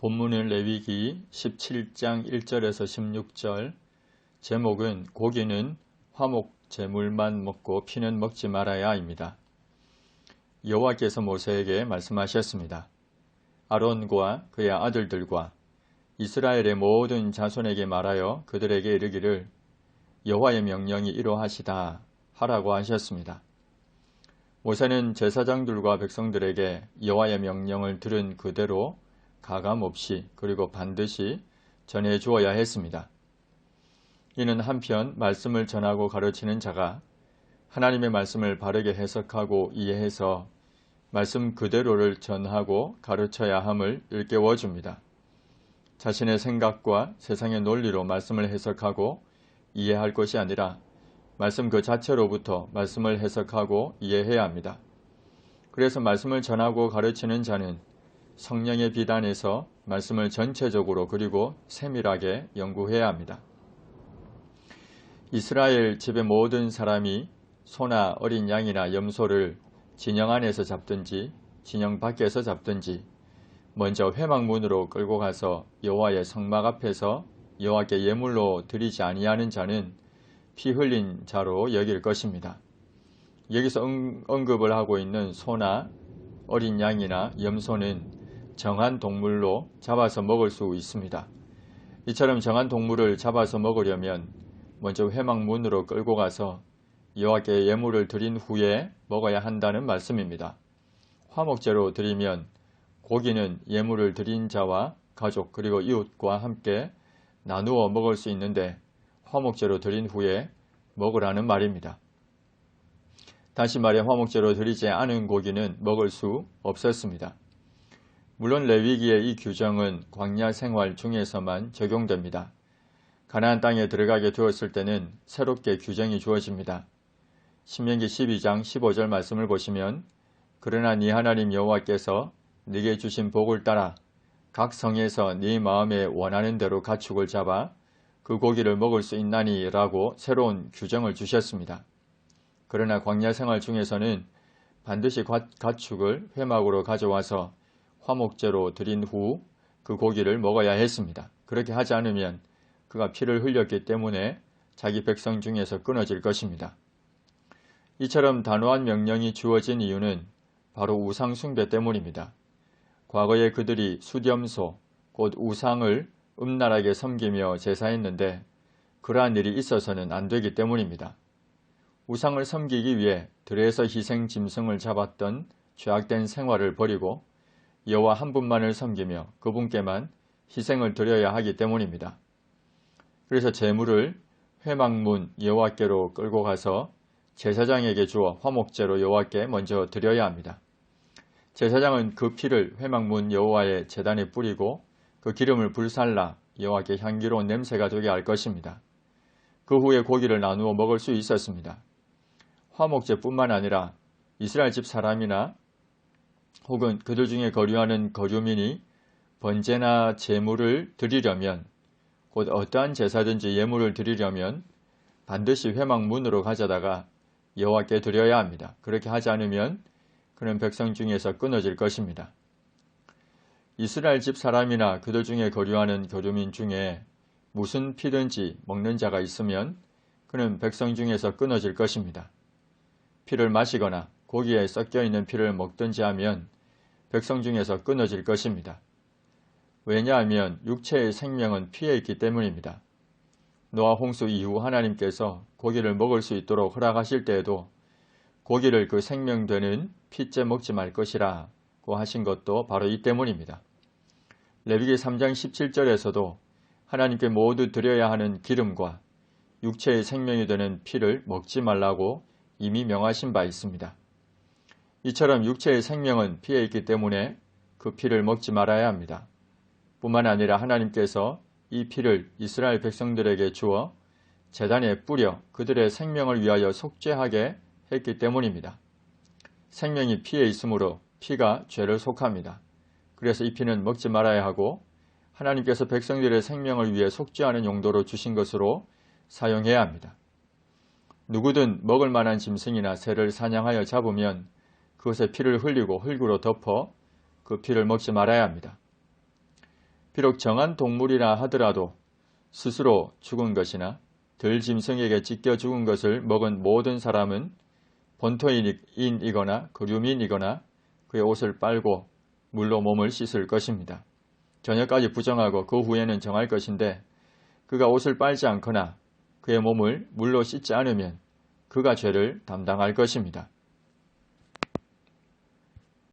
본문은 레위기 17장 1절에서 16절, 제목은 고기는 화목 제물만 먹고 피는 먹지 말아야입니다. 여호와께서 모세에게 말씀하셨습니다. 아론과 그의 아들들과 이스라엘의 모든 자손에게 말하여 그들에게 이르기를 여호와의 명령이 이러하시다 하라고 하셨습니다. 모세는 제사장들과 백성들에게 여호와의 명령을 들은 그대로 가감없이 그리고 반드시 전해 주어야 했습니다. 이는 한편 말씀을 전하고 가르치는 자가 하나님의 말씀을 바르게 해석하고 이해해서 말씀 그대로를 전하고 가르쳐야 함을 일깨워 줍니다. 자신의 생각과 세상의 논리로 말씀을 해석하고 이해할 것이 아니라 말씀 그 자체로부터 말씀을 해석하고 이해해야 합니다. 그래서 말씀을 전하고 가르치는 자는 성령의 비단에서 말씀을 전체적으로 그리고 세밀하게 연구해야 합니다. 이스라엘 집의 모든 사람이 소나 어린 양이나 염소를 진영 안에서 잡든지 진영 밖에서 잡든지 먼저 회막문으로 끌고 가서 여호와의 성막 앞에서 여호와께 예물로 드리지 아니하는 자는 피 흘린 자로 여길 것입니다. 여기서 언급을 하고 있는 소나 어린 양이나 염소는 정한 동물로 잡아서 먹을 수 있습니다. 이처럼 정한 동물을 잡아서 먹으려면 먼저 회막문으로 끌고 가서 여호와께 예물을 드린 후에 먹어야 한다는 말씀입니다. 화목제로 드리면 고기는 예물을 드린 자와 가족 그리고 이웃과 함께 나누어 먹을 수 있는데 화목제로 드린 후에 먹으라는 말입니다. 다시 말해 화목제로 드리지 않은 고기는 먹을 수 없었습니다. 물론 레위기의 이 규정은 광야 생활 중에서만 적용됩니다. 가나안 땅에 들어가게 되었을 때는 새롭게 규정이 주어집니다. 신명기 12장 15절 말씀을 보시면 그러나 네 하나님 여호와께서 네게 주신 복을 따라 각 성에서 네 마음에 원하는 대로 가축을 잡아 그 고기를 먹을 수 있나니 라고 새로운 규정을 주셨습니다. 그러나 광야 생활 중에서는 반드시 가축을 회막으로 가져와서 화목제로 드린 후 그 고기를 먹어야 했습니다. 그렇게 하지 않으면 그가 피를 흘렸기 때문에 자기 백성 중에서 끊어질 것입니다. 이처럼 단호한 명령이 주어진 이유는 바로 우상 숭배 때문입니다. 과거에 그들이 수렴소, 곧 우상을 음란하게 섬기며 제사했는데 그러한 일이 있어서는 안 되기 때문입니다. 우상을 섬기기 위해 들에서 희생 짐승을 잡았던 죄악된 생활을 버리고 여호와 한 분만을 섬기며 그분께만 희생을 드려야 하기 때문입니다. 그래서 제물을 회막문 여호와께로 끌고 가서 제사장에게 주어 화목제로 여호와께 먼저 드려야 합니다. 제사장은 그 피를 회막문 여호와의 제단에 뿌리고 그 기름을 불살라 여호와께 향기로운 냄새가 되게 할 것입니다. 그 후에 고기를 나누어 먹을 수 있었습니다. 화목제뿐만 아니라 이스라엘 집 사람이나 혹은 그들 중에 거류하는 거류민이 번제나 제물을 드리려면 곧 어떠한 제사든지 예물을 드리려면 반드시 회막문으로 가져다가 여호와께 드려야 합니다. 그렇게 하지 않으면 그는 백성 중에서 끊어질 것입니다. 이스라엘 집 사람이나 그들 중에 거류하는 거류민 중에 무슨 피든지 먹는 자가 있으면 그는 백성 중에서 끊어질 것입니다. 피를 마시거나 고기에 섞여있는 피를 먹든지 하면 백성 중에서 끊어질 것입니다. 왜냐하면 육체의 생명은 피에 있기 때문입니다. 노아 홍수 이후 하나님께서 고기를 먹을 수 있도록 허락하실 때에도 고기를 그 생명되는 피째 먹지 말 것이라고 하신 것도 바로 이 때문입니다. 레위기 3장 17절에서도 하나님께 모두 드려야 하는 기름과 육체의 생명이 되는 피를 먹지 말라고 이미 명하신 바 있습니다. 이처럼 육체의 생명은 피에 있기 때문에 그 피를 먹지 말아야 합니다. 뿐만 아니라 하나님께서 이 피를 이스라엘 백성들에게 주어 제단에 뿌려 그들의 생명을 위하여 속죄하게 했기 때문입니다. 생명이 피에 있으므로 피가 죄를 속합니다. 그래서 이 피는 먹지 말아야 하고 하나님께서 백성들의 생명을 위해 속죄하는 용도로 주신 것으로 사용해야 합니다. 누구든 먹을 만한 짐승이나 새를 사냥하여 잡으면 그것의 피를 흘리고 흙으로 덮어 그 피를 먹지 말아야 합니다. 비록 정한 동물이라 하더라도 스스로 죽은 것이나 들짐승에게 찢겨 죽은 것을 먹은 모든 사람은 본토인이거나 거류민이거나 그의 옷을 빨고 물로 몸을 씻을 것입니다. 저녁까지 부정하고 그 후에는 정할 것인데 그가 옷을 빨지 않거나 그의 몸을 물로 씻지 않으면 그가 죄를 담당할 것입니다.